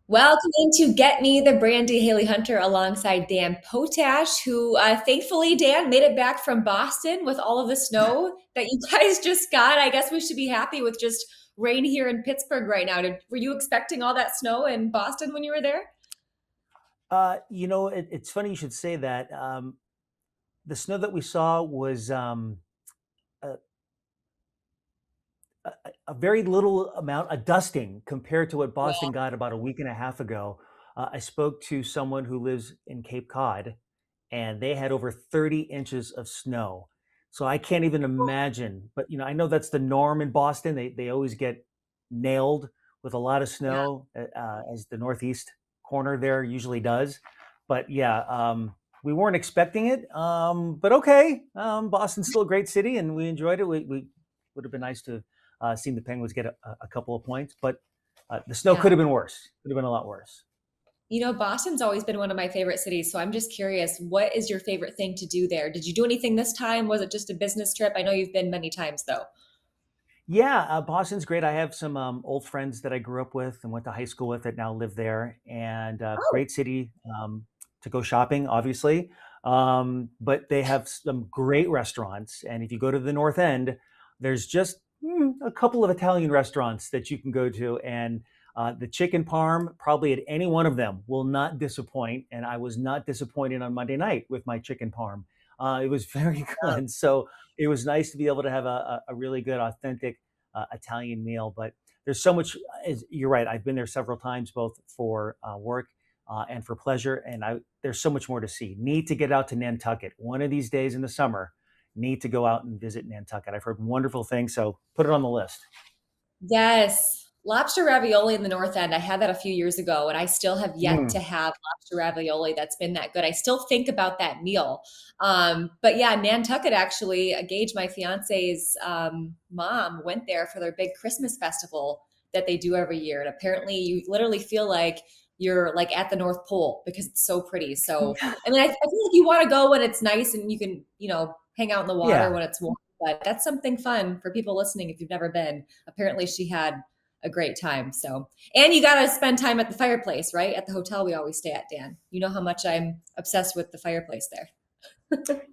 Welcome into Get Me The Brandy, Haley Hunter alongside Dan Potash, who thankfully, Dan, made it back from Boston with all of the snow that you guys just got. I guess we should be happy with just rain here in Pittsburgh right now. Were you expecting all that snow in Boston when you were there? It's funny you should say that. The snow that we saw was a, a very little amount, a dusting compared to what Yeah. Boston got about a week and a half ago. I spoke to someone who lives in Cape Cod, and they had over 30 inches of snow. So I can't even imagine. But I know that's the norm in Boston. They always get nailed with a lot of Yeah. snow, as the northeast corner there usually does. But yeah, we weren't expecting it. But okay, Boston's still a great city, and we enjoyed it. We would have been nice to seen the Penguins get a couple of points, but the snow could Yeah. have been worse. Could have been a lot worse. Boston's always been one of my favorite cities, so I'm just curious, what is your favorite thing to do there? Did you do anything this time? Was it just a business trip? I know you've been many times though. Yeah, Boston's great. I have some old friends that I grew up with and went to high school with that now live there, and Oh, great city to go shopping, obviously. But they have some great restaurants, and if you go to the North End, there's just a couple of Italian restaurants that you can go to, and the chicken parm, probably at any one of them, will not disappoint. And I was not disappointed on Monday night with my chicken parm. It was very good. So it was nice to be able to have a really good, authentic Italian meal. But there's so much. You're right. I've been there several times, both for work and for pleasure, and there's so much more to see. Need to get out to Nantucket one of these days in the summer. Need to go out and visit Nantucket. I've heard wonderful things, so put it on the list. yes. Lobster ravioli in the North End. I had that a few years ago, and I still have yet to Mm. have lobster ravioli that's been that good. I still think about that meal. But yeah, Nantucket actually, Gage, my fiance's mom, went there for their big Christmas festival that they do every year. And apparently, you literally feel like you're like at the North Pole because it's so pretty. So, I mean, I feel like you want to go when it's nice and you can, hang out in the water Yeah. when it's warm. But that's something fun for people listening if you've never been. Apparently, she had a great time. So, and you got to spend time at the fireplace, right? At the hotel we always stay at, Dan. You know how much I'm obsessed with the fireplace there.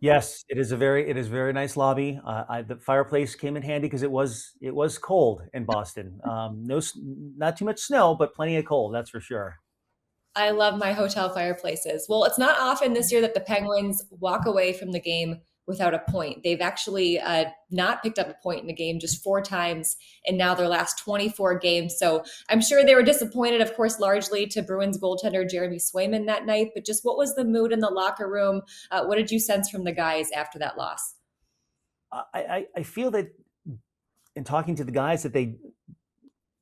Yes, it is very nice lobby. The fireplace came in handy because it was cold in Boston. No, not too much snow, but plenty of cold. That's for sure. I love my hotel fireplaces. Well, it's not often this year that the Penguins walk away from the game without a point. They've actually not picked up a point in the game just four times in now their last 24 games. So I'm sure they were disappointed, of course, largely to Bruins goaltender Jeremy Swayman that night. But just what was the mood in the locker room? What did you sense from the guys after that loss? I feel that in talking to the guys that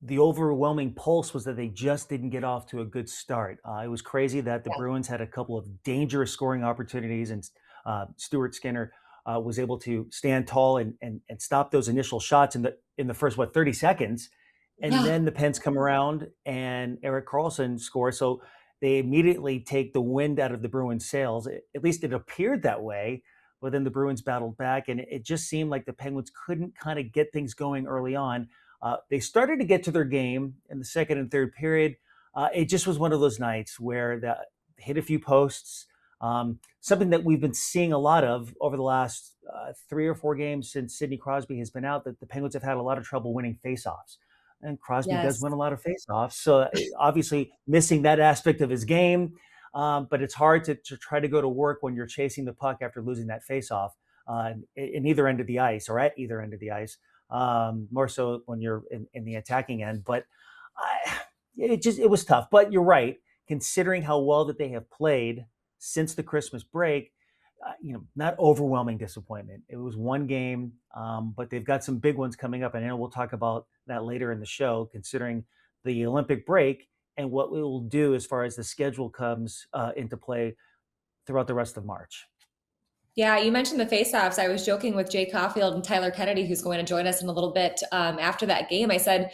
the overwhelming pulse was that they just didn't get off to a good start. It was crazy that the Yeah. Bruins had a couple of dangerous scoring opportunities, and Stuart Skinner was able to stand tall and stop those initial shots in the first 30 seconds, and Yeah. then the Pens come around and Eric Carlson scores. So they immediately take the wind out of the Bruins' sails. At least it appeared that way. But then the Bruins battled back, and it just seemed like the Penguins couldn't kind of get things going early on. They started to get to their game in the second and third period. It just was one of those nights where they hit a few posts. Something that we've been seeing a lot of over the last 3 or 4 games since Sidney Crosby has been out, that the Penguins have had a lot of trouble winning faceoffs. And Crosby does Yes. win a lot of faceoffs. So obviously missing that aspect of his game. But it's hard to try to go to work when you're chasing the puck after losing that faceoff in either end of the ice or at either end of the ice, more so when you're in the attacking end. But I, it was tough. But you're right, considering how well that they have played since the Christmas break. Not overwhelming disappointment. It was one game, but they've got some big ones coming up, and I know we'll talk about that later in the show. Considering the Olympic break and what we will do as far as the schedule comes into play throughout the rest of March. Yeah, you mentioned the face-offs. I was joking with Jay Caulfield and Tyler Kennedy, who's going to join us in a little bit after that game. I said,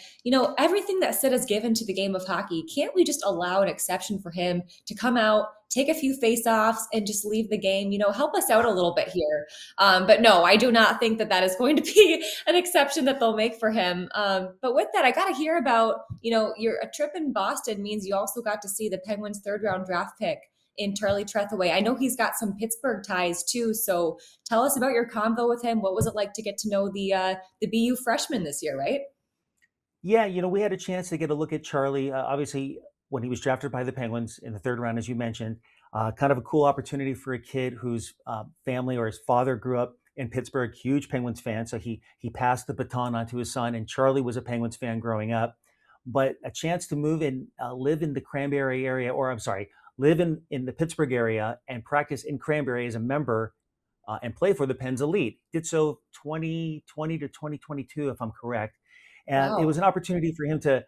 everything that Sid has given to the game of hockey, can't we just allow an exception for him to come out, take a few face-offs, and just leave the game? Help us out a little bit here. But no, I do not think that that is going to be an exception that they'll make for him. But with that, I got to hear about, your a trip in Boston means you also got to see the Penguins' third-round draft pick in Charlie Trethewey. I know he's got some Pittsburgh ties too. So tell us about your convo with him. What was it like to get to know the BU freshman this year, right? Yeah, we had a chance to get a look at Charlie. Obviously, when he was drafted by the Penguins in the third round, as you mentioned, kind of a cool opportunity for a kid whose family or his father grew up in Pittsburgh, huge Penguins fan. So he passed the baton on to his son, and Charlie was a Penguins fan growing up. But a chance to move and live in the Cranberry area, or I'm sorry, live in the Pittsburgh area and practice in Cranberry as a member and play for the Pens Elite. Did so 2020 to 2022, if I'm correct. And it Wow. was an opportunity for him to,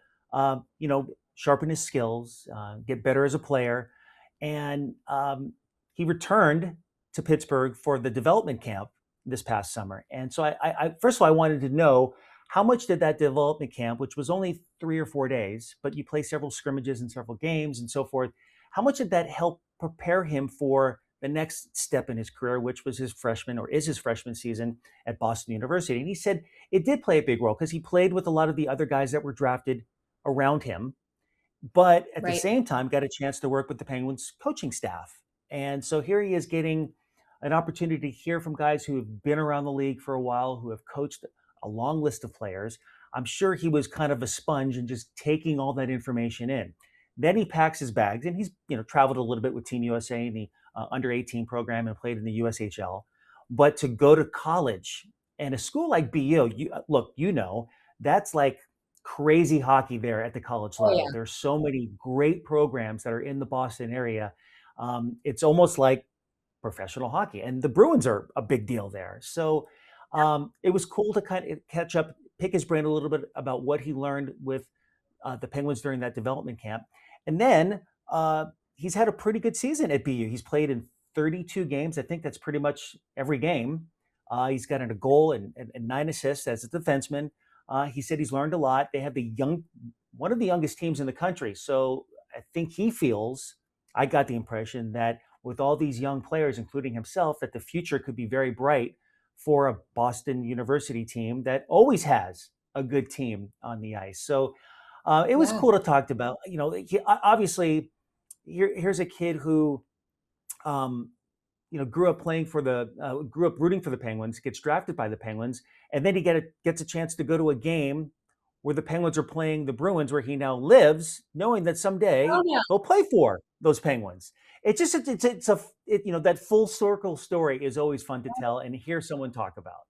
sharpen his skills, get better as a player. And he returned to Pittsburgh for the development camp this past summer. And so first of all, I wanted to know how much did that development camp, which was only 3 or 4 days, but you play several scrimmages and several games and so forth, how much did that help prepare him for the next step in his career, which was his freshman or is his freshman season at Boston University? And he said it did play a big role because he played with a lot of the other guys that were drafted around him, but at the Right. same time got a chance to work with the Penguins coaching staff. And so here he is getting an opportunity to hear from guys who have been around the league for a while, who have coached a long list of players. I'm sure he was kind of a sponge and just taking all that information in. Then he packs his bags and he's traveled a little bit with Team USA in the under 18 program and played in the USHL. But to go to college and a school like BU, look, that's like crazy hockey there at the college Oh level. yeah. There's so many great programs that are in the Boston area. It's almost like professional hockey, and the Bruins are a big deal there. So it was cool to kind of catch up, pick his brain a little bit about what he learned with the Penguins during that development camp. And then he's had a pretty good season at BU. He's played in 32 games. I think that's pretty much every game. He's gotten a goal and 9 assists as a defenseman. He said he's learned a lot. They have one of the youngest teams in the country. So I think he feels, I got the impression that with all these young players, including himself, that the future could be very bright for a Boston University team that always has a good team on the ice. So it was Yeah. cool to talk about. Obviously, here's a kid who, um, grew up rooting for the Penguins, gets drafted by the Penguins, and then gets a chance to go to a game where the Penguins are playing the Bruins, where he now lives, knowing that Oh someday yeah. he'll play for those Penguins. It's just that full circle story is always fun to tell and hear someone talk about.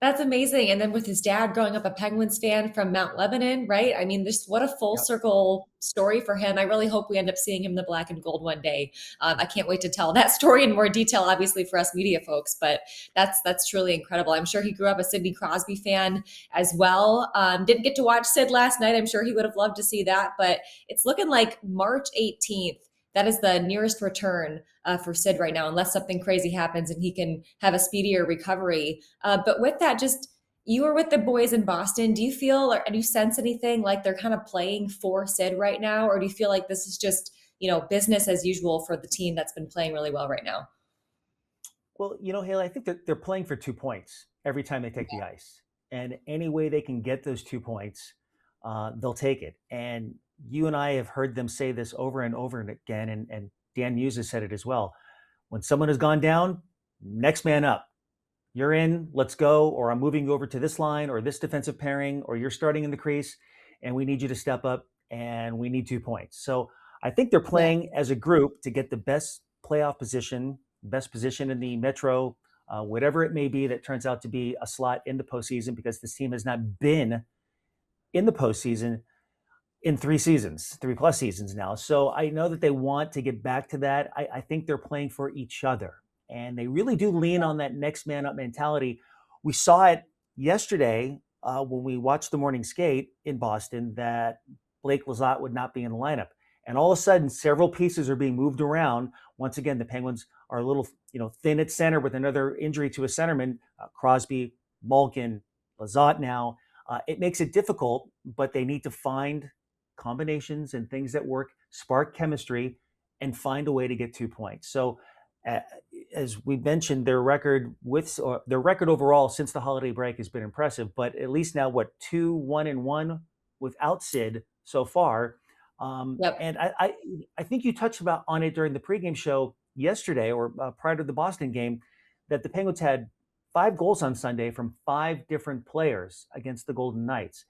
That's amazing. And then with his dad growing up a Penguins fan from Mount Lebanon, right? I mean, this what a full Yep. circle story for him. I really hope we end up seeing him in the black and gold one day. I can't wait to tell that story in more detail, obviously for us media folks. But that's truly incredible. I'm sure he grew up a Sidney Crosby fan as well. Didn't get to watch Sid last night. I'm sure he would have loved to see that. But it's looking like March 18th. That is the nearest return for Sid right now, unless something crazy happens and he can have a speedier recovery. But with that, just you were with the boys in Boston. Do you feel or do you sense anything like they're kind of playing for Sid right now? Or do you feel like this is just, business as usual for the team that's been playing really well right now? Well, Haley, I think that they're playing for 2 points every time they take the ice. And any way they can get those 2 points, they'll take it. And you and I have heard them say this over and over and again, and Dan Muse has said it as well. When someone has gone down, next man up. You're in, let's go, or I'm moving you over to this line or this defensive pairing, or you're starting in the crease, and we need you to step up, and we need 2 points. So I think they're Yeah. playing as a group to get the best playoff position, best position in the Metro, whatever it may be that turns out to be a slot in the postseason, because this team has not been in the postseason in 3 seasons, 3+ seasons now. So I know that they want to get back to that. I think they're playing for each other. And they really do lean on that next man up mentality. We saw it yesterday when we watched the morning skate in Boston that Blake Lizotte would not be in the lineup. And all of a sudden, several pieces are being moved around. Once again, the Penguins are a little thin at center with another injury to a centerman, Crosby, Malkin, Lazat now. It makes it difficult, but they need to find combinations and things that work, spark chemistry, and find a way to get 2 points. So, uh, as we mentioned, their record overall since the holiday break has been impressive. But at least now, what, 2-1-1 without Sid so far. Yep. And I think you touched on it during the pregame show yesterday or prior to the Boston game that the Penguins had 5 goals on Sunday from 5 different players against the Golden Knights.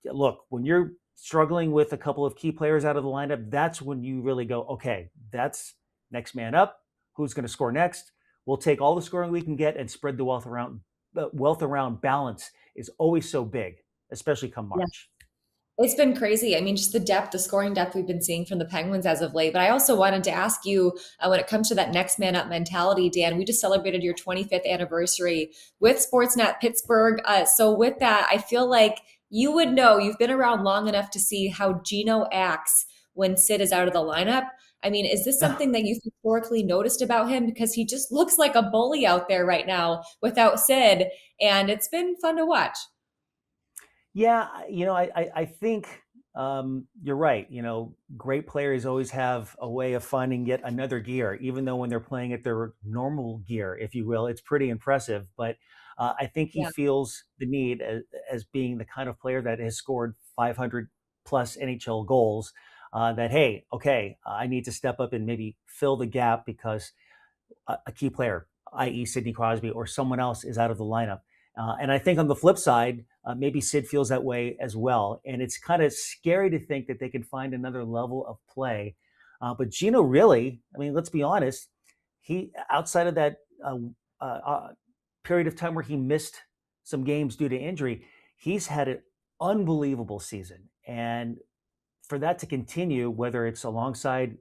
Look, when you're struggling with a couple of key players out of the lineup, that's when you really go, okay, that's next man up. Who's going to score next? We'll take all the scoring we can get and spread the wealth around. Wealth around balance is always so big, especially come March. It's been crazy. I mean, just the scoring depth we've been seeing from the Penguins as of late. But I also wanted to ask you when it comes to that next man up mentality, Dan, we just celebrated your 25th anniversary with Sportsnet Pittsburgh. So, with that, I feel like you would know you've been around long enough to see how Gino acts when Sid is out of the lineup. I mean, is this something that you've historically noticed about him? Because he just looks like a bully out there right now without Sid. And it's been fun to watch. Yeah, I think you're right. Great players always have a way of finding yet another gear, even though when they're playing at their normal gear, if you will, it's pretty impressive. But I think he Yeah. feels the need as being the kind of player that has scored 500 plus NHL goals. That hey, okay, I need to step up and maybe fill the gap because a key player, i.e., Sidney Crosby or someone else, is out of the lineup. And I think on the flip side, maybe Sid feels that way as well. And it's kind of scary to think that they could find another level of play. But Gino really, I mean, let's be honest, he outside of that period of time where he missed some games due to injury, he's had an unbelievable season. And for that to continue, whether it's alongside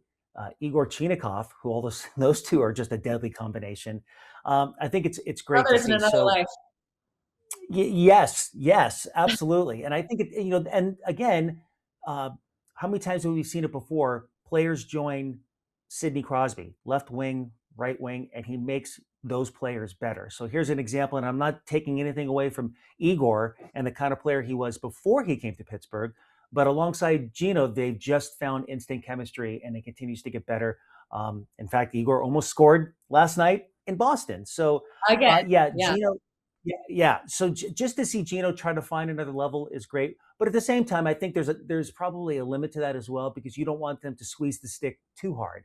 Igor Chinikov, who those two are just a deadly combination. I think it's great to Brothers in see. another So life. yes, absolutely. And I think and again, uh, how many times have we seen it before? Players join Sidney Crosby, left wing, right wing, and he makes those players better. So here's an example, and I'm not taking anything away from Igor and the kind of player he was before he came to Pittsburgh, but alongside Gino, they've just found instant chemistry, and it continues to get better. In fact, Igor almost scored last night in Boston. So Again. yeah, Yeah. Gino. Yeah. So just to see Gino try to find another level is great, but at the same time, I think there's probably a limit to that as well because you don't want them to squeeze the stick too hard.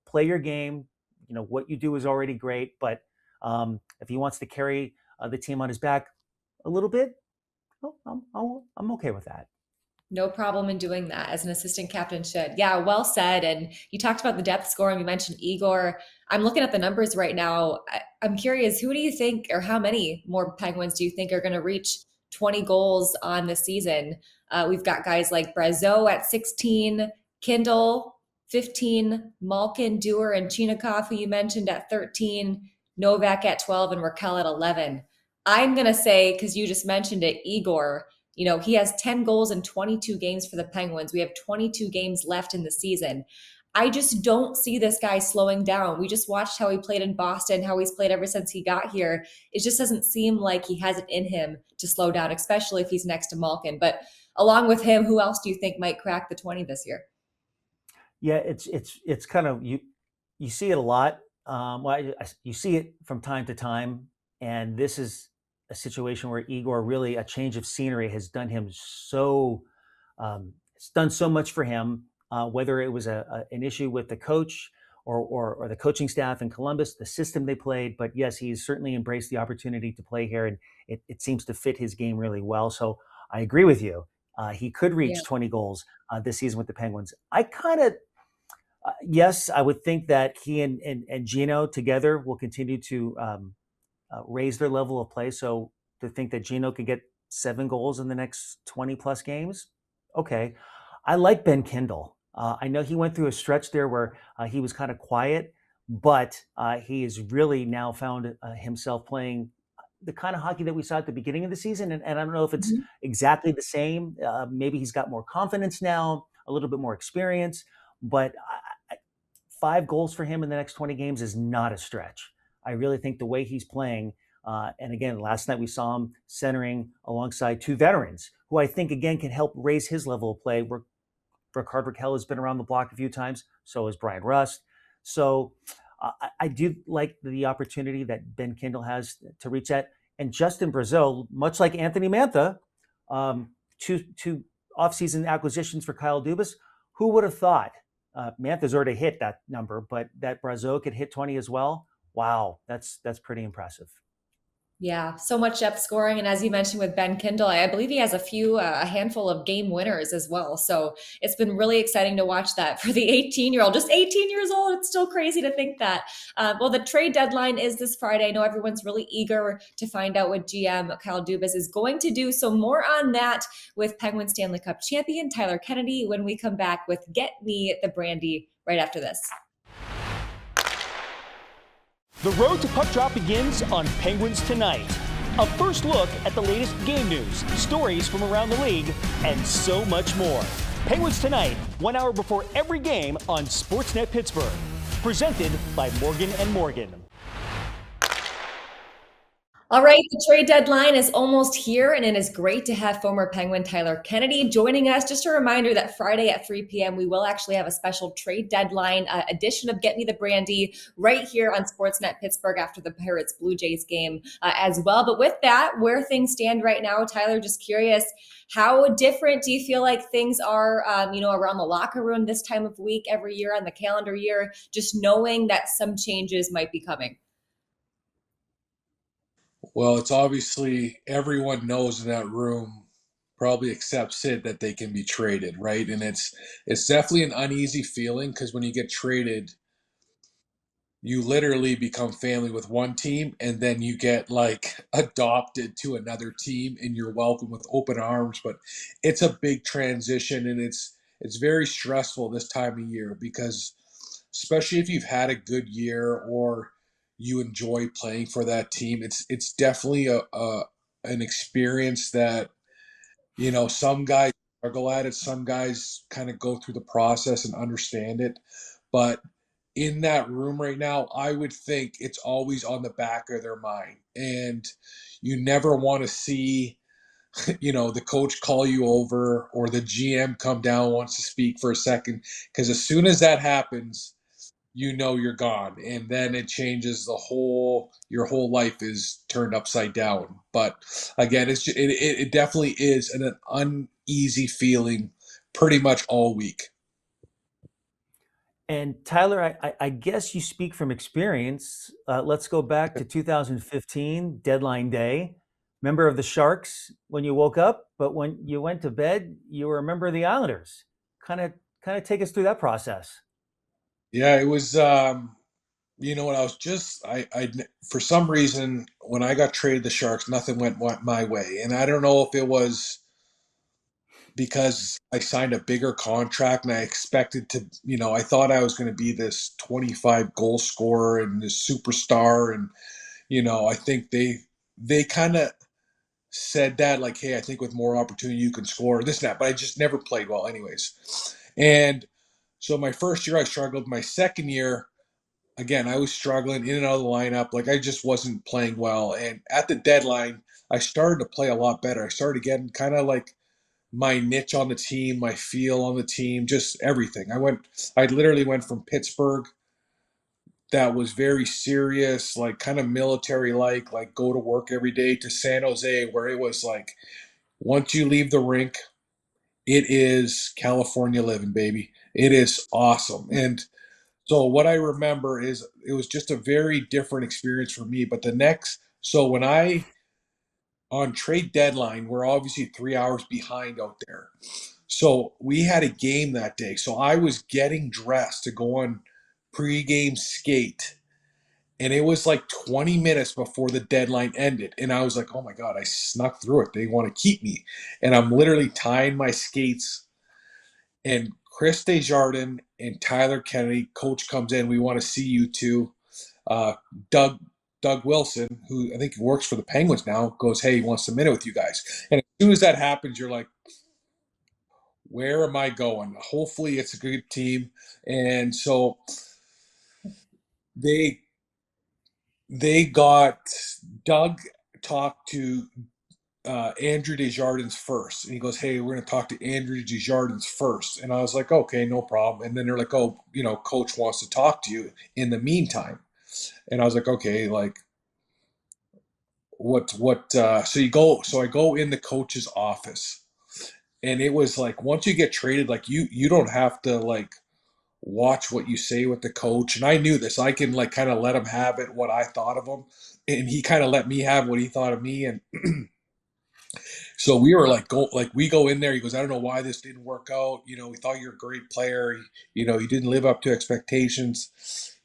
Play your game. What you do is already great, but if he wants to carry the team on his back a little bit, well, I'm okay with that. No problem in doing that as an assistant captain should. Yeah, well said. And you talked about the depth scoring. You mentioned Igor. I'm looking at the numbers right now. I'm curious, who do you think, or how many more Penguins do you think are going to reach 20 goals on this season? We've got guys like Brazeau at 16, Kindle 15, Malkin, Dewar, and Chinikov, who you mentioned at 13, Novak at 12, and Raquel at 11. I'm going to say, because you just mentioned it, Igor. He has 10 goals in 22 games for the Penguins. We have 22 games left in the season. I just don't see this guy slowing down. We just watched how he played in Boston, how he's played ever since he got here. It just doesn't seem like he has it in him to slow down, especially if he's next to Malkin. But along with him, who else do you think might crack the 20 this year? Yeah, it's kind of you see it a lot. You see it from time to time, and this is a situation where Igor really a change of scenery has done him so. It's done so much for him. Whether it was an issue with the coach or the coaching staff in Columbus, the system they played, but yes, he's certainly embraced the opportunity to play here, and it seems to fit his game really well. So I agree with you. He could Yeah. reach 20 goals this season with the Penguins. I kind of yes, I would think that he and Gino together will continue to raise their level of play. So to think that Gino could get 7 goals in the next 20 plus games, okay. I like Ben Kindle. I know he went through a stretch there where he was kind of quiet, but he has really now found himself playing the kind of hockey that we saw at the beginning of the season. And I don't know if it's Mhm. exactly the same. Maybe he's got more confidence now, a little bit more experience, but 5 goals for him in the next 20 games is not a stretch. I really think the way he's playing, and again, last night we saw him centering alongside 2 veterans who I think, again, can help raise his level of play. Rickard Rakell has been around the block a few times, so has Brian Rust. So I do like the opportunity that Ben Kindle has to reach that. And Justin Brazeau, much like Anthony Mantha, two offseason acquisitions for Kyle Dubas. Who would have thought? Mantha's already hit that number, but that Brazeau could hit 20 as well. Wow, that's pretty impressive. Yeah, so much depth scoring. And as you mentioned with Ben Kindle, I believe he has a handful of game winners as well. So it's been really exciting to watch that for the 18-year-old, just 18 years old. It's still crazy to think that. Well, the trade deadline is this Friday. I know everyone's really eager to find out what GM Kyle Dubas is going to do. So more on that with Penguins Stanley Cup champion Tyler Kennedy when we come back with Get Me The Brandy right after this. The road to puck drop begins on Penguins Tonight. A first look at the latest game news, stories from around the league, and so much more. Penguins Tonight, 1 hour before every game on SportsNet Pittsburgh. Presented by Morgan & Morgan. All right, the trade deadline is almost here, and it is great to have former Penguin Tyler Kennedy joining us. Just a reminder that Friday at 3 p.m., we will actually have a special trade deadline edition of Get Me the Brandy right here on SportsNet Pittsburgh after the Pirates Blue Jays game as well. But with that, where things stand right now, Tyler, just curious, how different do you feel like things are, around the locker room this time of week every year on the calendar year, just knowing that some changes might be coming? Well, it's obviously everyone knows in that room, probably except Sid, that they can be traded, right? And it's definitely an uneasy feeling because when you get traded, you literally become family with one team and then you get like adopted to another team and you're welcome with open arms. But it's a big transition and it's very stressful this time of year because especially if you've had a good year or you enjoy playing for that team, it's definitely a an experience that some guys struggle at it, some guys kind of go through the process and understand it, but in that room right now, I would think it's always on the back of their mind, and you never want to see the coach call you over or the GM come down wants to speak for a second, because as soon as that happens, you're gone, and then it changes your whole life is turned upside down. But again, it definitely is an uneasy feeling pretty much all week. And Tyler, I guess you speak from experience. Let's go back to 2015, deadline day. Member of the Sharks when you woke up, but when you went to bed, you were a member of the Islanders. Kind of take us through that process. Yeah, it was. You know what? I was just I for some reason when I got traded the Sharks, nothing went my way, and I don't know if it was because I signed a bigger contract and I expected to, I thought I was going to be this 25 goal scorer and this superstar, and I think they kind of said that like, hey, I think with more opportunity you can score this and that, but I just never played well, anyways, and so my first year I struggled. My second year, again, I was struggling in and out of the lineup. Like I just wasn't playing well. And at the deadline, I started to play a lot better. I started getting kind of like my niche on the team, my feel on the team, just everything. I literally went from Pittsburgh that was very serious, like kind of military like go to work every day, to San Jose, where it was like once you leave the rink, it is California living, baby. It is awesome. And so what I remember is it was just a very different experience for me. But so when on trade deadline, we're obviously 3 hours behind out there. So we had a game that day. So I was getting dressed to go on pregame skate. And it was like 20 minutes before the deadline ended. And I was like, oh my God, I snuck through it. They want to keep me. And I'm literally tying my skates, and Chris Desjardins and Tyler Kennedy, coach comes in. We want to see you two. Uh, Doug Wilson, who I think works for the Penguins now, goes, hey, he wants a minute with you guys. And as soon as that happens, you're like, where am I going? Hopefully it's a good team. And so they they got Doug talked to Andrew Desjardins first, and he goes, "Hey, we're going to talk to Andrew Desjardins first." And I was like, "Okay, no problem." And then they're like, "Oh, coach wants to talk to you in the meantime." And I was like, "Okay, like what?" So I go in the coach's office, and it was like once you get traded, like you don't have to like watch what you say with the coach. And I knew this. I can like kind of let him have it what I thought of him, and he kind of let me have what he thought of me. And so we were we go in there. He goes, "I don't know why this didn't work out. We thought you're a great player. You didn't live up to expectations.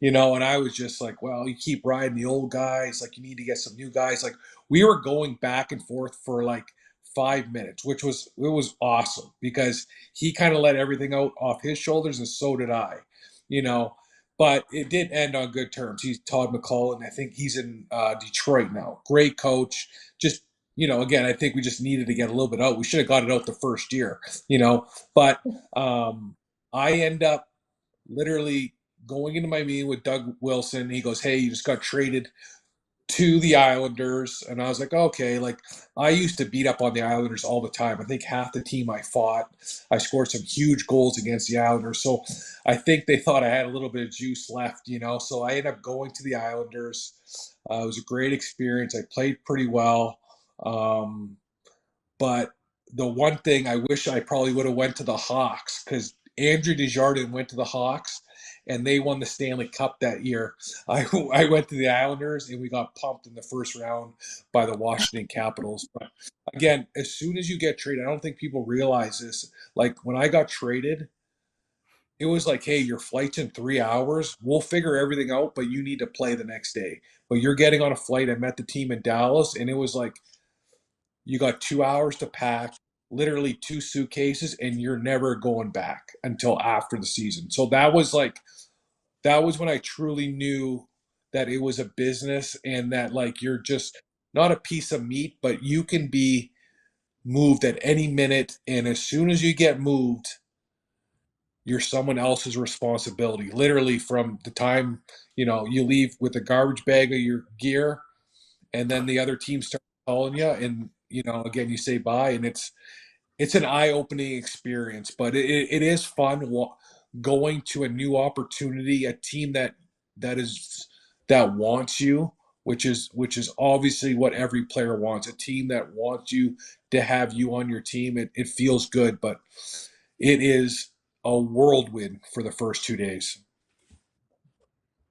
And I was just like, well, you keep riding the old guys. Like, you need to get some new guys. Like, we were going back and forth for like 5 minutes, it was awesome because he kind of let everything out off his shoulders, and so did I. You know, but it did end on good terms. He's Todd McCullough. I think he's in Detroit now. Great coach. Just again, I think we just needed to get a little bit out. We should have got it out the first year, but I end up literally going into my meeting with Doug Wilson. He goes, "Hey, you just got traded to the Islanders." And I was like, okay, like I used to beat up on the Islanders all the time. I think half the team I fought, I scored some huge goals against the Islanders. So I think they thought I had a little bit of juice left, So I ended up going to the Islanders. It was a great experience. I played pretty well. But the one thing I wish I probably would have went to the Hawks, because Andrew Desjardins went to the Hawks and they won the Stanley Cup that year. I went to the Islanders and we got pumped in the first round by the Washington Capitals. But again, as soon as you get traded, I don't think people realize this. Like when I got traded, it was like, hey, your flight's in 3 hours. We'll figure everything out, but you need to play the next day. But you're getting on a flight. I met the team in Dallas, and it was like, you got 2 hours to pack, literally two suitcases, and you're never going back until after the season. So that was when I truly knew that it was a business and that like you're just not a piece of meat, but you can be moved at any minute. And as soon as you get moved, you're someone else's responsibility. Literally from the time, you leave with a garbage bag of your gear and then the other team starts calling you and again you say bye, and it's an eye-opening experience, but it is fun going to a new opportunity, a team that wants you, which is obviously what every player wants, a team that wants you to have you on your team. It feels good, but it is a whirlwind for the first 2 days.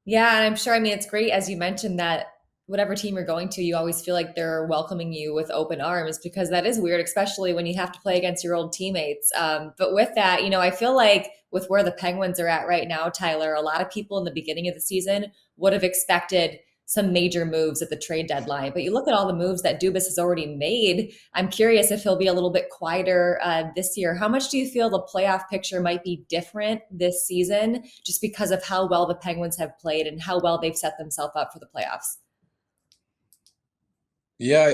Yeah, and I'm sure, I mean, it's great, as you mentioned, that whatever team you're going to, you always feel like they're welcoming you with open arms, because that is weird, especially when you have to play against your old teammates. But with that, I feel like with where the Penguins are at right now, Tyler, a lot of people in the beginning of the season would have expected some major moves at the trade deadline. But you look at all the moves that Dubas has already made. I'm curious if he'll be a little bit quieter this year. How much do you feel the playoff picture might be different this season just because of how well the Penguins have played and how well they've set themselves up for the playoffs? Yeah,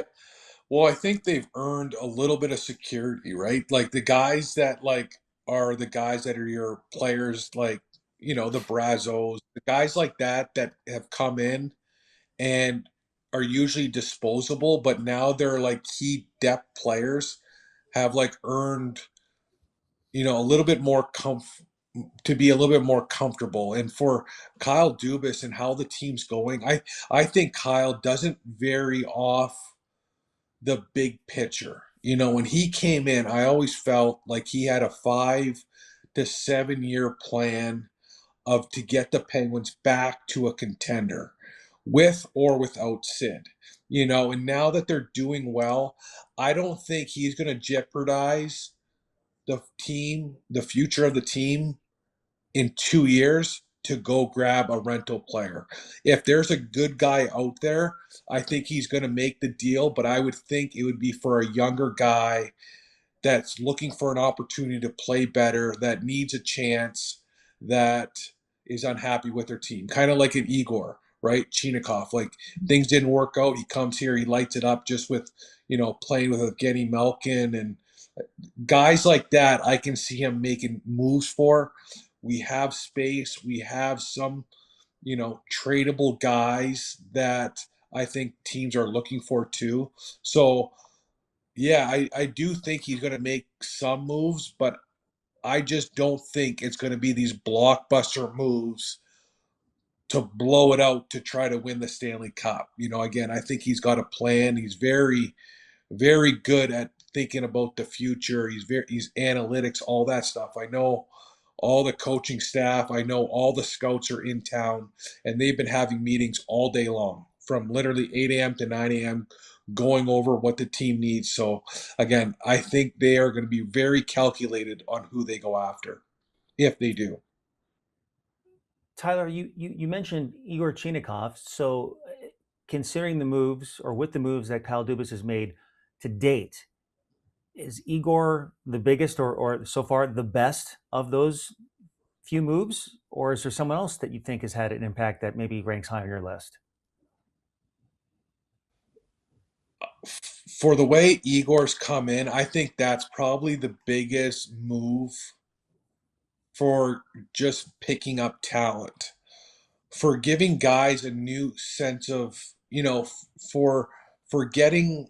well, I think they've earned a little bit of security, right? Like the guys that like are the guys that are your players, like the Brazos, the guys like that have come in and are usually disposable, but now they're like key depth players, have like earned a little bit more to be a little bit more comfortable. And for Kyle Dubas and how the team's going, I think Kyle doesn't vary off the big picture. When he came in, I always felt like he had a 5 to 7 year plan of to get the Penguins back to a contender with or without Sid. And now that they're doing well, I don't think he's going to jeopardize the team, the future of the team in 2 years to go grab a rental player. If there's a good guy out there, I think he's going to make the deal, but I would think it would be for a younger guy that's looking for an opportunity to play better, that needs a chance, that is unhappy with their team. Kind of like an Igor, right? Chinikov. Like things didn't work out. He comes here, he lights it up just with, playing with Evgeny Malkin and guys like that. I can see him making moves for. We have space. We have some tradable guys that I think teams are looking for too. So yeah, I do think he's going to make some moves, but I just don't think it's going to be these blockbuster moves to blow it out to try to win the Stanley Cup. Again, I think he's got a plan. He's very, very good at thinking about the future. He's analytics, all that stuff. I know all the coaching staff. I know all the scouts are in town, and they've been having meetings all day long, from literally 8 a.m. to 9 a.m., going over what the team needs. So again, I think they are going to be very calculated on who they go after, if they do. Tyler, you mentioned Igor Chinikov. So, considering the moves or with the moves that Kyle Dubas has made to date, is Igor the biggest or so far the best of those few moves? Or is there someone else that you think has had an impact that maybe ranks high on your list? For the way Igor's come in, I think that's probably the biggest move for just picking up talent, for giving guys a new sense of, for getting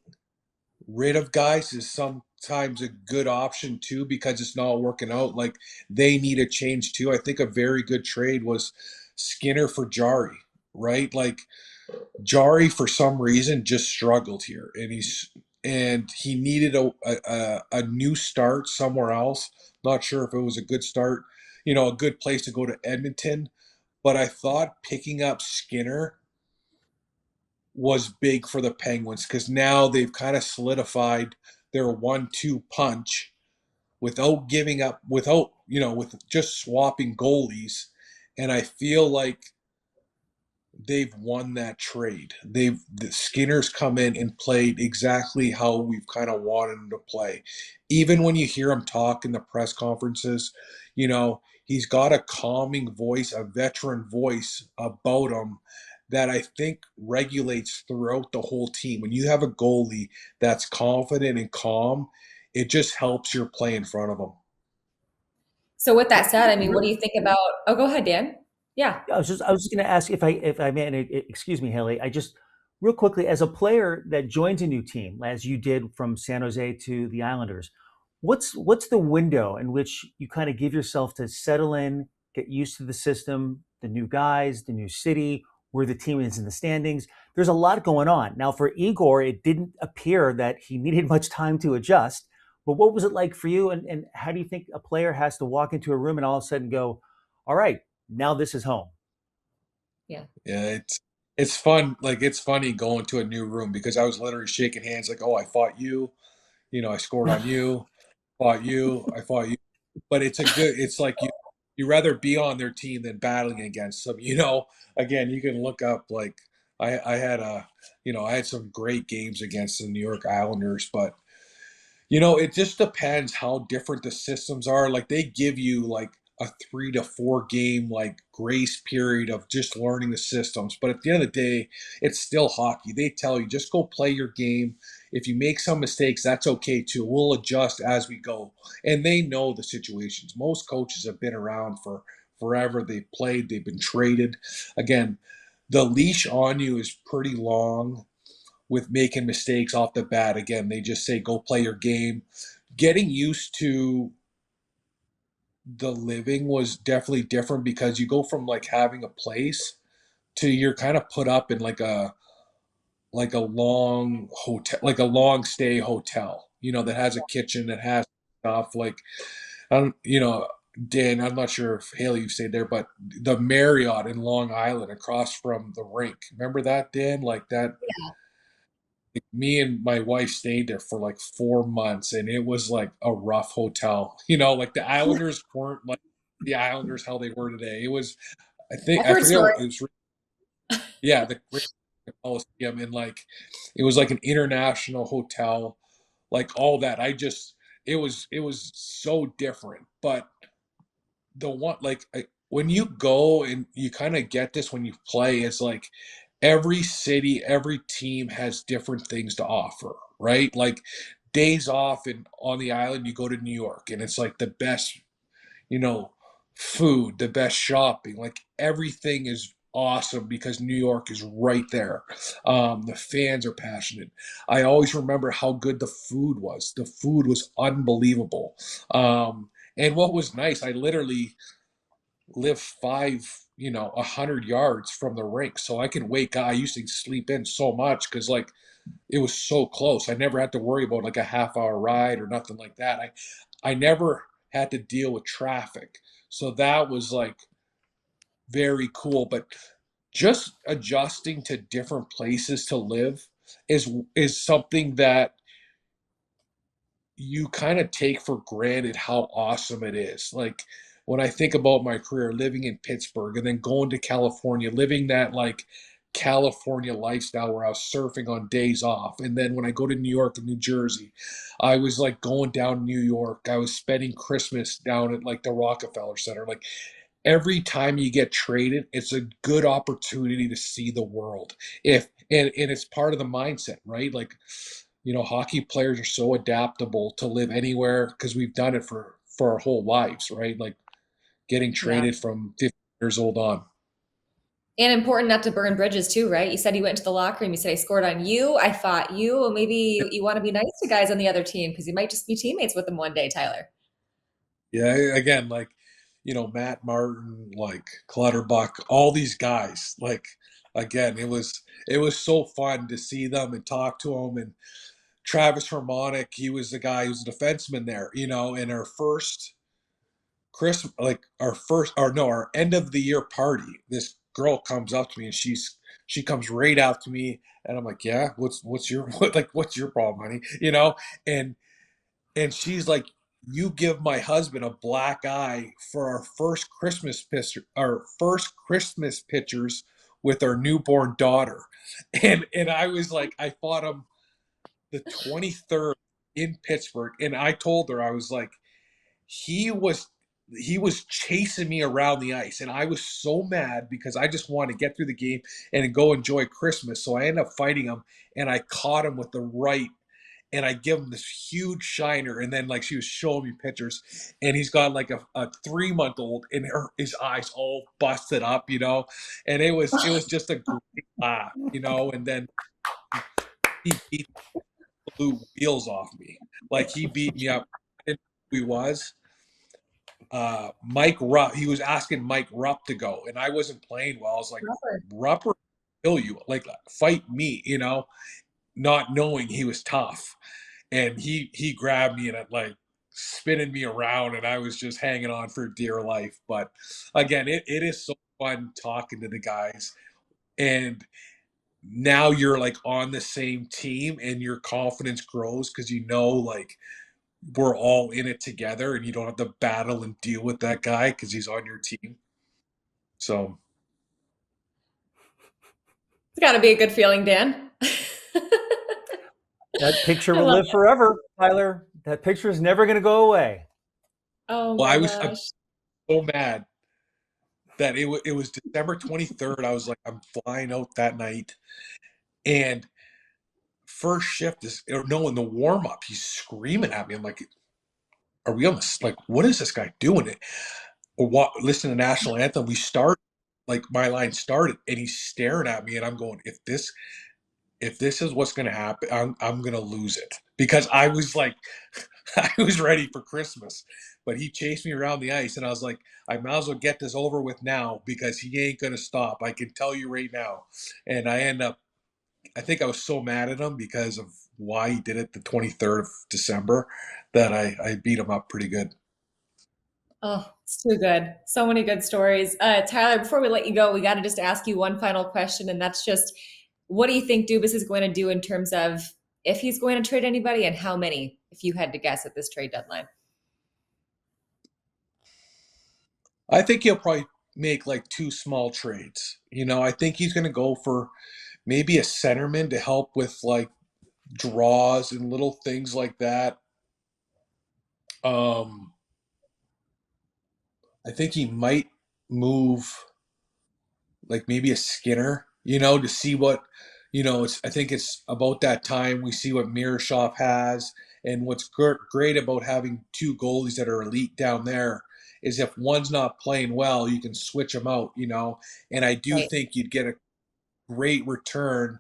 rid of guys is sometimes a good option too, because it's not working out. Like, they need a change too. I think a very good trade was Skinner for Jari, right? Like, Jari for some reason just struggled here, and he needed a new start somewhere else. Not sure if it was a good start, a good place to go to Edmonton, but I thought picking up Skinner was big for the Penguins, because now they've kind of solidified their 1-2 punch without giving up, with just swapping goalies. And I feel like they've won that trade. The Skinner's come in and played exactly how we've kind of wanted him to play. Even when you hear him talk in the press conferences, he's got a calming voice, a veteran voice about him that I think regulates throughout the whole team. When you have a goalie that's confident and calm, it just helps your play in front of them. So with that said, I mean, what do you think about? Oh, go ahead, Dan. Yeah. I was just going to ask if I may, and excuse me, Haley. I just real quickly, as a player that joins a new team, as you did from San Jose to the Islanders, what's the window in which you kind of give yourself to settle in, get used to the system, the new guys, the new city, where the team is in the standings? There's a lot going on. Now, for Igor, it didn't appear that he needed much time to adjust. But what was it like for you? And how do you think a player has to walk into a room and all of a sudden go, all right, now this is home? Yeah. Yeah, it's fun. Like, it's funny going to a new room, because I was literally shaking hands like, oh, I fought you, I scored on you, fought you, I fought you. But it's like you rather be on their team than battling against them. Again, you can look up, like, I had I had some great games against the New York Islanders, but it just depends how different the systems are. Like, they give you like a 3 to 4 game like grace period of just learning the systems. But at the end of the day, it's still hockey. They tell you, just go play your game. If you make some mistakes, that's okay too. We'll adjust as we go. And they know the situations. Most coaches have been around for forever. They've played, they've been traded. Again, the leash on you is pretty long with making mistakes off the bat. Again, they just say, go play your game. Getting used to the living was definitely different, because you go from like having a place to you're kind of put up in like a long hotel, like a long stay hotel, that has a kitchen, that has stuff like, Dan, I'm not sure if Haley you stayed there, but the Marriott in Long Island across from the rink. Remember that, Dan? Like that, me and my wife stayed there for like 4 months, and it was like a rough hotel. Like, the Islanders weren't like the Islanders how they were today. It was, I've I heard forget stories. what it was. Yeah, the Great Coliseum, and like it was like an international hotel, like all that. It was so different, but the one like when you go and you kind of get this when you play, it's like every city, every team has different things to offer, right? Like, days off and on the island, you go to New York, and it's like the best, you know, food, the best shopping. Like, everything is awesome because New York is right there. The fans are passionate. I always remember how good the food was. The food was unbelievable. And what was nice, I literally live 100 yards from the rink, so I can wake up. I used to sleep in so much because like it was so close. I never had to worry about like a half-hour ride or nothing like that. I never had to deal with traffic, so that was like very cool. But just adjusting to different places to live is something that you kind of take for granted how awesome it is. Like when I think about my career living in Pittsburgh and then going to California, living that like California lifestyle where I was surfing on days off. And then when I go to New York and New Jersey, I was like going down New York. I was spending Christmas down at like the Rockefeller Center. Like every time you get traded, it's a good opportunity to see the world. If and it's part of the mindset, right? Like, hockey players are so adaptable to live anywhere because we've done it for our whole lives, right? Like getting Yeah. traded from 50 years old on. And important not to burn bridges too, right? You said you went into the locker room. You said I scored on you. I fought you. Well, maybe you want to be nice to guys on the other team because you might just be teammates with them one day, Tyler. Yeah, again, like, Matt Martin, like Clutterbuck, all these guys. Like, again, it was so fun to see them and talk to them. And Travis Harmonic, he was the guy who's a defenseman there, in our first Christmas, like our end of the year party. This girl comes up to me and she comes right out to me, and I'm like, yeah, what's your what's your problem, honey? And she's like, you give my husband a black eye for our first Christmas pictures with our newborn daughter. And I was like, I fought him the 23rd in Pittsburgh, and I told her, I was like, he was chasing me around the ice, and I was so mad because I just wanted to get through the game and go enjoy Christmas. So I ended up fighting him, and I caught him with the right, and I give him this huge shiner. And then like she was showing me pictures, and he's got like a 3-month old, and his eyes all busted up, and it was just a great laugh, and then he beat the blue wheels off me. Like he beat me up. I didn't know who he was. Mike Rupp, he was asking Mike Rupp to go, and I wasn't playing well. I was like, Rupp will kill you, like fight me, not knowing he was tough. And he grabbed me and it like spinning me around, and I was just hanging on for dear life. But again, it is so fun talking to the guys, and now you're like on the same team and your confidence grows because like we're all in it together, and you don't have to battle and deal with that guy because he's on your team. So It's got to be a good feeling, Dan. That picture I will love live it. forever, Tyler. That picture is never going to go away. Oh well, my I'm gosh. so mad that it was December 23rd. I was like, I'm flying out that night, and first shift is no, in the warm up, he's screaming at me. I'm like, are we on this? Like, what is this guy doing? Or what? Listen to national anthem. We start, like my line started, and he's staring at me, and I'm going, if this is what's going to happen, I'm going to lose it because I was like, I was ready for Christmas, but he chased me around the ice, and I was like, I might as well get this over with now because he ain't going to stop. I can tell you right now. And I think I was so mad at him because of why he did it the 23rd of December that I beat him up pretty good. Oh, it's too good. So many good stories. Tyler, before we let you go, we got to just ask you one final question, and that's just what do you think Dubas is going to do in terms of if he's going to trade anybody and how many, if you had to guess at this trade deadline? I think he'll probably make like two small trades. I think he's going to go for maybe a centerman to help with like draws and little things like that. Um, I think he might move like maybe a Skinner, to see what, I think it's about that time we see what Miroshov has. And what's great about having two goalies that are elite down there is if one's not playing well, you can switch them out, and I do Right. think you'd get a great return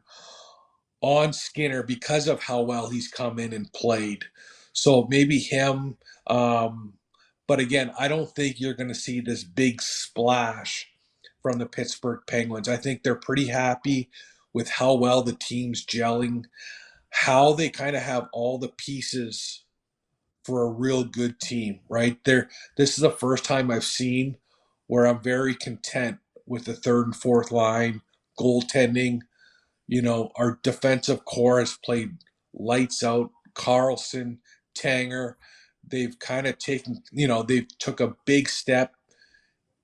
on Skinner because of how well he's come in and played. So maybe him. But again, I don't think you're going to see this big splash from the Pittsburgh Penguins. I think they're pretty happy with how well the team's gelling, how they kind of have all the pieces for a real good team, right? This is the first time I've seen where I'm very content with the third and fourth line, goaltending. Our defensive core has played lights out. Carlson, Tanger, they've kind of they've took a big step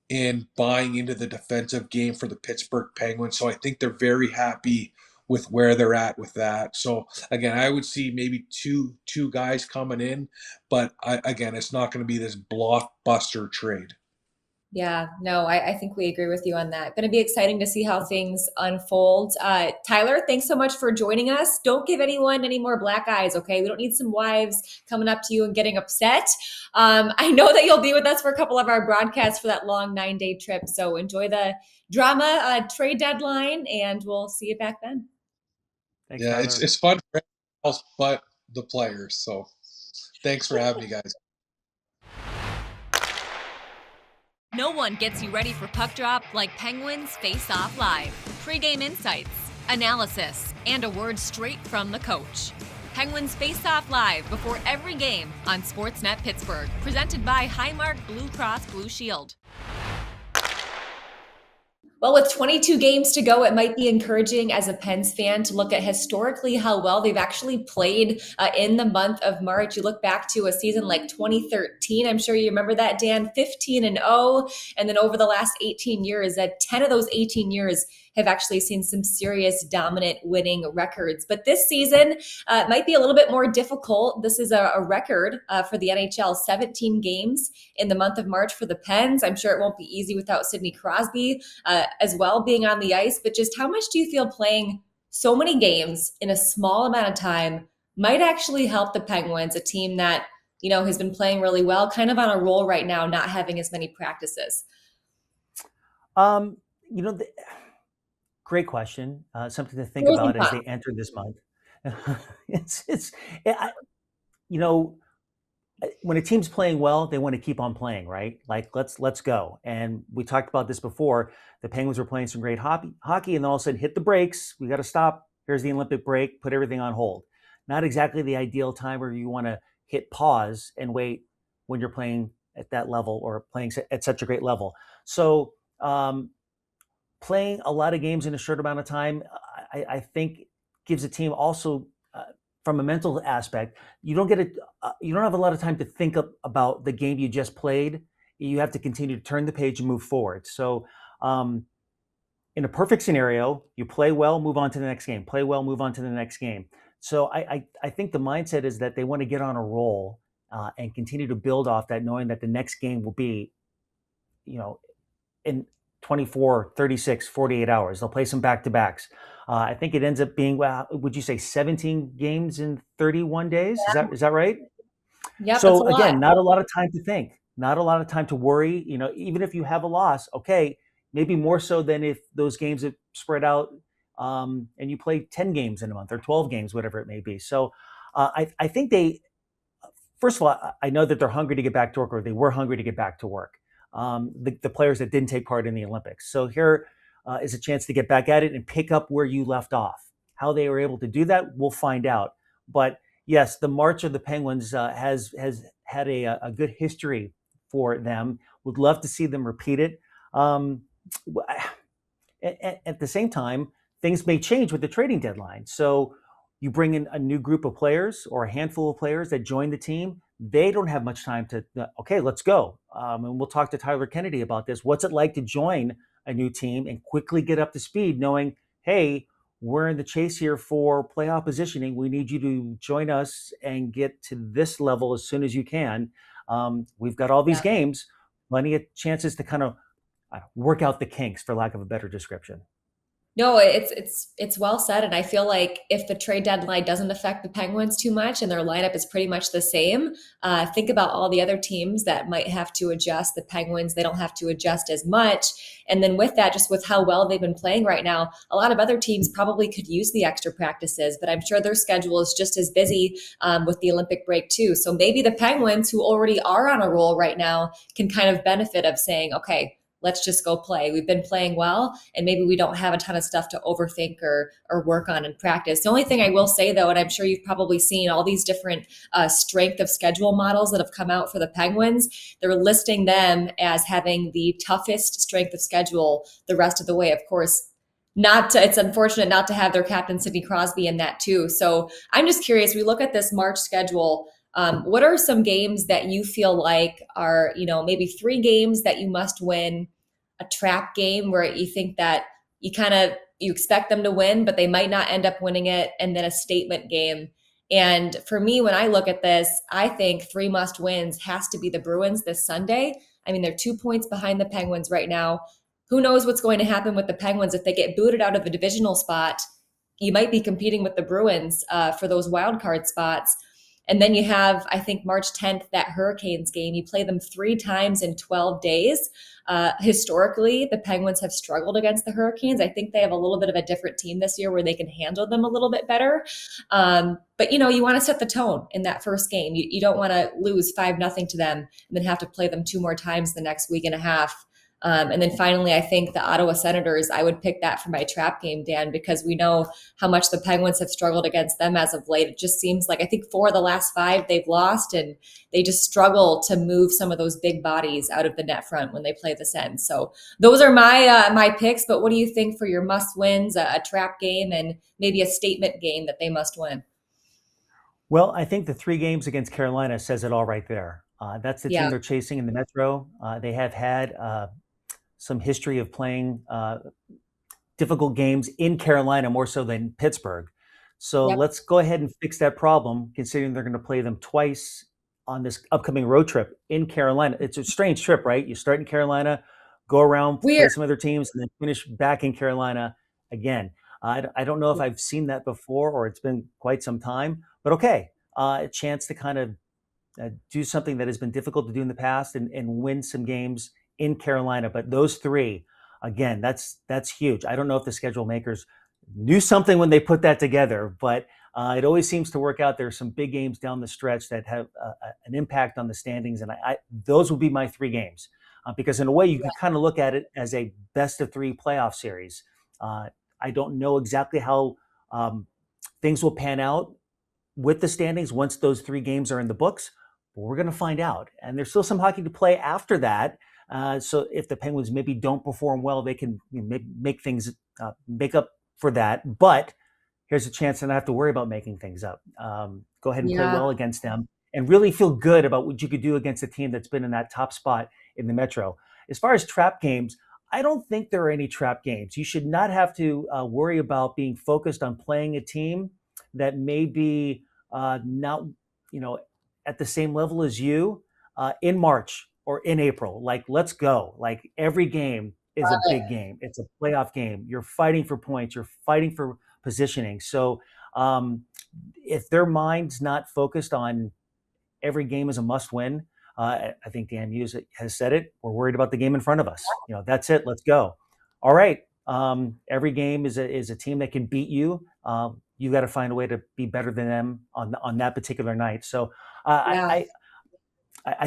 in buying into the defensive game for the Pittsburgh Penguins. So I think they're very happy with where they're at with that. So again, I would see maybe two guys coming in, but again, it's not going to be this blockbuster trade. Yeah, no, I think we agree with you on that. Going to be exciting to see how things unfold. Tyler, thanks so much for joining us. Don't give anyone any more black eyes, okay? We don't need some wives coming up to you and getting upset. I know that you'll be with us for a couple of our broadcasts for that long 9-day trip. So enjoy the drama trade deadline, and we'll see you back then. Thanks, Yeah, Tyler. it's fun for everyone else but the players. So thanks for having me, guys. No one gets you ready for puck drop like Penguins Face Off Live. Pre-game insights, analysis, and a word straight from the coach. Penguins Face Off Live before every game on SportsNet Pittsburgh. Presented by Highmark Blue Cross Blue Shield. Well, with 22 games to go, it might be encouraging as a Pens fan to look at historically how well they've actually played in the month of March. You look back to a season like 2013. I'm sure you remember that, Dan, 15-0. And then over the last 18 years, 10 of those 18 years have actually seen some serious dominant winning records. But this season might be a little bit more difficult. This is a record for the NHL, 17 games in the month of March for the Pens. I'm sure it won't be easy without Sidney Crosby as well being on the ice. But just how much do you feel playing so many games in a small amount of time might actually help the Penguins, a team that, has been playing really well, kind of on a roll right now, not having as many practices? Great question. Something to think Pros and about as they cons. enter this month. I, you know, when a team's playing well, they want to keep on playing, right? Like let's go. And we talked about this before. The Penguins were playing some great hockey, and then all of a sudden hit the brakes. We got to stop. Here's the Olympic break. Put everything on hold. Not exactly the ideal time where you want to hit pause and wait when you're playing at that level or playing at such a great level. So playing a lot of games in a short amount of time, I think gives a team also from a mental aspect. You don't have a lot of time to think about the game you just played. You have to continue to turn the page and move forward. So in a perfect scenario, you play well, move on to the next game, play well, move on to the next game. So I think the mindset is that they want to get on a roll and continue to build off that, knowing that the next game will be, in 24, 36, 48 hours. They'll play some back-to-backs. I think it ends up being, would you say 17 games in 31 days? Yeah. Is that right? Yep, So that's a again, lot. not a lot of time to think, not a lot of time to worry. Even if you have a loss, okay, maybe more so than if those games have spread out and you play 10 games in a month or 12 games, whatever it may be. So I think first of all, I know that they're hungry to get back to work, or they were hungry to get back to work. The players that didn't take part in the Olympics. So here is a chance to get back at it and pick up where you left off. How they were able to do that, we'll find out. But yes, the March of the Penguins has had a good history for them. Would love to see them repeat it. At the same time, things may change with the trading deadline. So you bring in a new group of players or a handful of players that join the team. They don't have much time to, okay, let's go. And we'll talk to Tyler Kennedy about this. What's it like to join a new team and quickly get up to speed, knowing, hey, we're in the chase here for playoff positioning. We need you to join us and get to this level as soon as you can. We've got all these games, plenty of chances to kind of work out the kinks, for lack of a better description. No, it's well said, and I feel like if the trade deadline doesn't affect the Penguins too much and their lineup is pretty much the same, think about all the other teams that might have to adjust. The Penguins, they don't have to adjust as much, and then with that, just with how well they've been playing right now, a lot of other teams probably could use the extra practices, but I'm sure their schedule is just as busy with the Olympic break too. So maybe the Penguins, who already are on a roll right now, can kind of benefit of saying, okay, let's just go play. We've been playing well, and maybe we don't have a ton of stuff to overthink or work on in practice. The only thing I will say, though, and I'm sure you've probably seen all these different strength of schedule models that have come out for the Penguins, they're listing them as having the toughest strength of schedule the rest of the way. Of course, it's unfortunate not to have their captain Sidney Crosby in that too. So I'm just curious. We look at this March schedule. What are some games that you feel like are, maybe 3 games that you must win, a trap game where you think that you expect them to win, but they might not end up winning it, and then a statement game? And for me, when I look at this, I think 3 must wins has to be the Bruins this Sunday. I mean, they're 2 points behind the Penguins right now. Who knows what's going to happen with the Penguins if they get booted out of a divisional spot? You might be competing with the Bruins for those wild card spots. And then you have, I think, March 10th, that Hurricanes game. You play them 3 times in 12 days. Historically, the Penguins have struggled against the Hurricanes. I think they have a little bit of a different team this year where they can handle them a little bit better. But, you want to set the tone in that first game. You don't want to lose 5-0 to them and then have to play them 2 more times the next week and a half. And then finally, I think the Ottawa Senators, I would pick that for my trap game, Dan, because we know how much the Penguins have struggled against them as of late. It just seems like I think 4 of the last 5 they've lost, and they just struggle to move some of those big bodies out of the net front when they play the Sens. So those are my picks. But what do you think for your must wins, a trap game, and maybe a statement game that they must win? Well, I think the 3 games against Carolina says it all right there. That's the team Yeah. they're chasing in the Metro. They have had some history of playing difficult games in Carolina more so than Pittsburgh. So Yep. let's go ahead and fix that problem, considering they're going to play them twice on this upcoming road trip in Carolina. It's a strange trip, right? You start in Carolina, go around, play Weird. some other teams, and then finish back in Carolina again. I don't know if I've seen that before, or it's been quite some time, but okay. A chance to kind of do something that has been difficult to do in the past and win some games in Carolina. But those 3, again, that's huge. I don't know if the schedule makers knew something when they put that together, but it always seems to work out. There's some big games down the stretch that have an impact on the standings, and those would be my 3 games because in a way you can kind of look at it as a best of 3 playoff series. I don't know exactly how things will pan out with the standings once those 3 games are in the books, but we're going to find out. And there's still some hockey to play after that. So if the Penguins maybe don't perform well, they can make things make up for that. But here's a chance to not have to worry about making things up. Go ahead and play well against them and really feel good about what you could do against a team that's been in that top spot in the Metro. As far as trap games, I don't think there are any trap games. You should not have to worry about being focused on playing a team that may be not, at the same level as you in March or in April. Like, let's go. Like, every game is a big game. It's a playoff game. You're fighting for points. You're fighting for positioning. So if their mind's not focused on every game as a must win, I think Dan Hughes has said it. We're worried about the game in front of us. That's it. Let's go. All right. Every game is a team that can beat you. You got to find a way to be better than them on that particular night. So I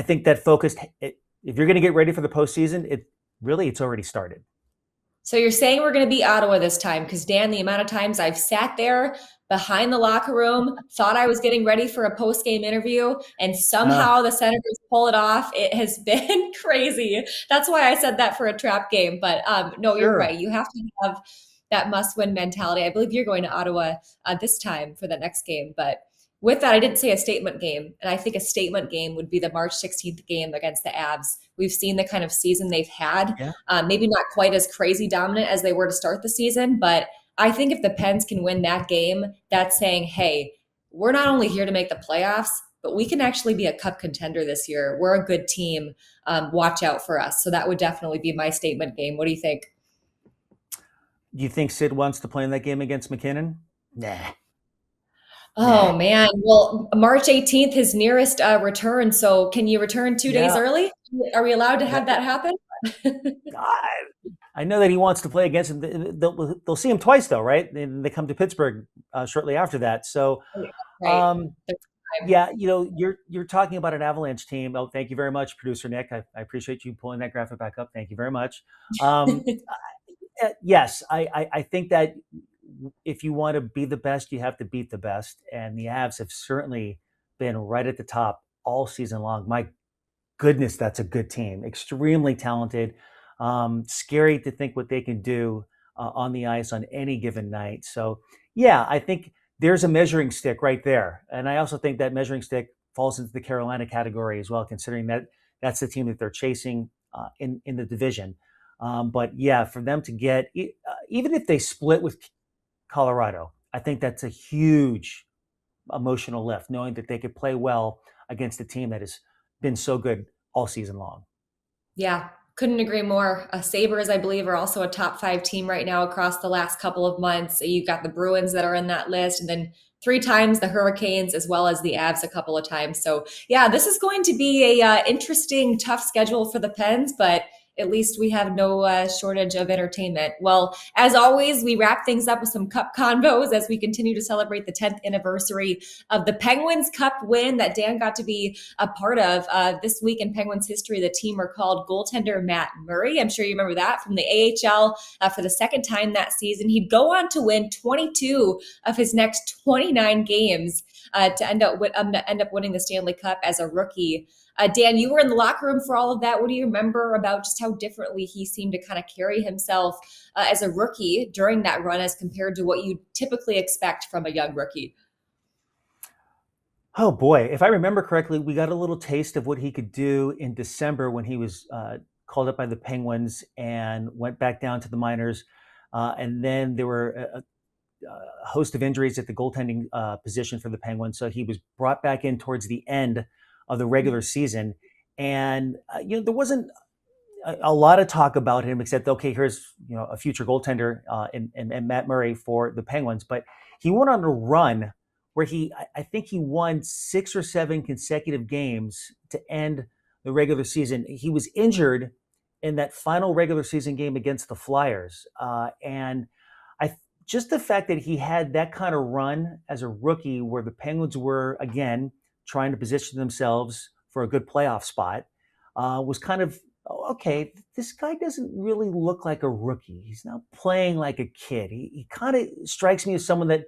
think that focused. If you're going to get ready for the postseason, it's already started. So you're saying we're going to beat Ottawa this time? Because Dan, the amount of times I've sat there behind the locker room, thought I was getting ready for a post-game interview, and somehow the Senators pull it off. It has been crazy. That's why I said that for a trap game. But no, You're right. You have to have that must-win mentality. I believe you're going to Ottawa this time for the next game. But with that, I didn't say a statement game. And I think a statement game would be the March 16th game against the Avs. We've seen the kind of season they've had. Yeah. Maybe not quite as crazy dominant as they were to start the season, but I think if the Pens can win that game, that's saying, hey, we're not only here to make the playoffs, but we can actually be a cup contender this year. We're a good team. Watch out for us. So that would definitely be my statement game. What do you think? Do you think Sid wants to play in that game against McKinnon? Nah, Oh nah. man. Well, March 18th, his nearest return. So can you return 2 days Yeah, early? Are we allowed to have that, that happen? I know that he wants to play against him. They'll see him twice though, right? They come to Pittsburgh shortly after that. So Right. um, There's time. yeah, you're talking about an Avalanche team. Oh, thank you very much, producer Nick. I appreciate you pulling that graphic back up. Thank you very much. Um, yes, I think that if you want to be the best, you have to beat the best, and the Avs have certainly been right at the top all season long. My goodness, that's a good team. Extremely talented. Scary to think what they can do on the ice on any given night. So, yeah, I think there's a measuring stick right there. And I also think that measuring stick falls into the Carolina category as well, considering that that's the team that they're chasing in the division. But yeah, for them to get, even if they split with Colorado, I think that's a huge emotional lift, knowing that they could play well against a team that has been so good all season long. Yeah, couldn't agree more. Sabres, I believe, are also a top five team right now across the last couple of months. You've got the Bruins that are in that list, and then three times the Hurricanes, as well as the Avs a couple of times. So, yeah, this is going to be a interesting, tough schedule for the Pens, but at least we have no shortage of entertainment. Well, as always, we wrap things up with some cup convos as we continue to celebrate the 10th anniversary of the Penguins Cup win that Dan got to be a part of. This week in Penguins history, the team recalled goaltender Matt Murray. I'm sure you remember that from the AHL for the second time that season. He'd go on to win 22 of his next 29 games to end up winning the Stanley Cup as a rookie. Dan, you were in the locker room for all of that. What do you remember about just how differently he seemed to kind of carry himself as a rookie during that run as compared to what you typically expect from a young rookie? Oh boy, if I remember correctly, we got a little taste of what he could do in December when he was called up by the Penguins and went back down to the minors. And then there were a host of injuries at the goaltending position for the Penguins. So he was brought back in towards the end of the regular season. And, there wasn't a lot of talk about him, except okay, here's a future goaltender and Matt Murray for the Penguins. But he went on a run where I think he won 6 or 7 consecutive games to end the regular season. He was injured in that final regular season game against the Flyers, and I just the fact that he had that kind of run as a rookie, where the Penguins were again trying to position themselves for a good playoff spot, was kind of okay, this guy doesn't really look like a rookie. He's not playing like a kid. He kind of strikes me as someone that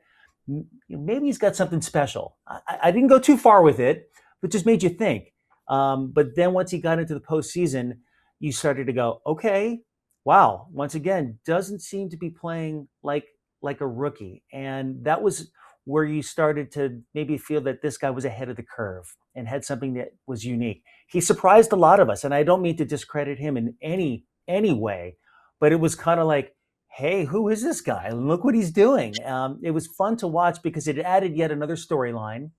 maybe he's got something special. I didn't go too far with it, but just made you think. But then once he got into the postseason, you started to go, okay, wow. Once again, doesn't seem to be playing like a rookie, and that was where you started to maybe feel that this guy was ahead of the curve and had something that was unique. He surprised a lot of us, and I don't mean to discredit him in any way, but it was kind of like, hey, who is this guy? Look what he's doing. It was fun to watch because it added yet another storyline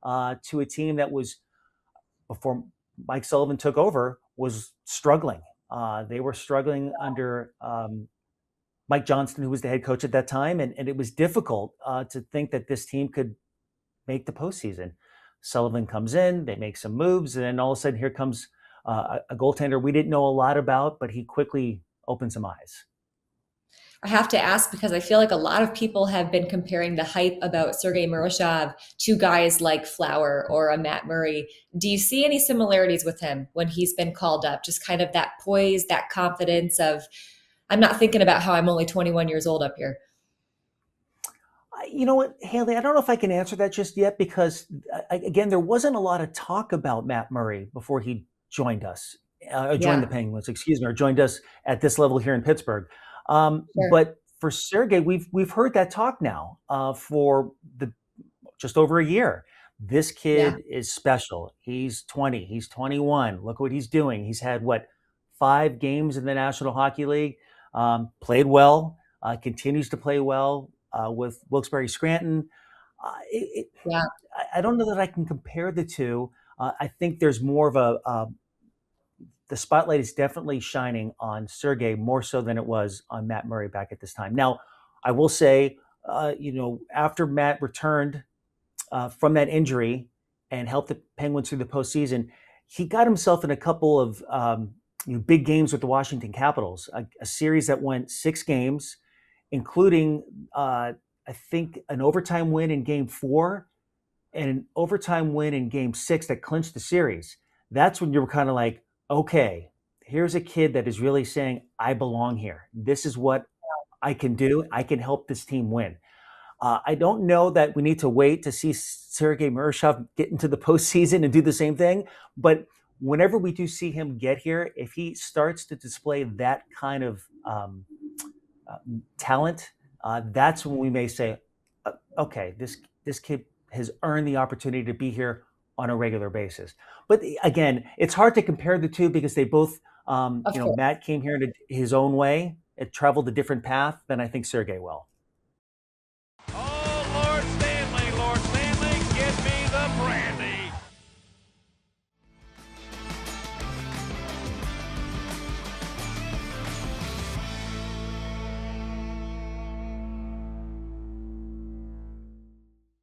to a team that was, before Mike Sullivan took over, was struggling. They were struggling under Mike Johnston, who was the head coach at that time, and it was difficult to think that this team could make the postseason. Sullivan comes in, they make some moves, and then all of a sudden here comes a goaltender we didn't know a lot about, but he quickly opened some eyes. I have to ask because I feel like a lot of people have been comparing the hype about Sergei Murashov to guys like Flower or a Matt Murray. Do you see any similarities with him when he's been called up? Just kind of that poise, that confidence of, I'm not thinking about how I'm only 21 years old up here. You know what, Hailey, I don't know if I can answer that just yet because, again, there wasn't a lot of talk about Matt Murray before he joined us, joined the Penguins, excuse me, or joined us at this level here in Pittsburgh. Sure. But for Sergei, we've heard that talk now for just over a year. This kid is special. He's 20. He's 21. Look what he's doing. He's had 5 games in the National Hockey League. Played well. Continues to play well with Wilkes-Barre Scranton. I don't know that I can compare the two. I think there's more of the spotlight is definitely shining on Sergei more so than it was on Matt Murray back at this time. Now, I will say, after Matt returned from that injury and helped the Penguins through the postseason, he got himself in a couple of big games with the Washington Capitals, a series that went 6 games, including, I think, an overtime win in Game 4 and an overtime win in Game 6 that clinched the series. That's when you were kind of like, okay, here's a kid that is really saying, I belong here. This is what I can do. I can help this team win. I don't know that we need to wait to see Sergei Murashov get into the postseason and do the same thing. But whenever we do see him get here, if he starts to display that kind of talent, that's when we may say, okay, this kid has earned the opportunity to be here on a regular basis. But again, it's hard to compare the two because they both, Matt came here in his own way. It traveled a different path than I think Sergei will.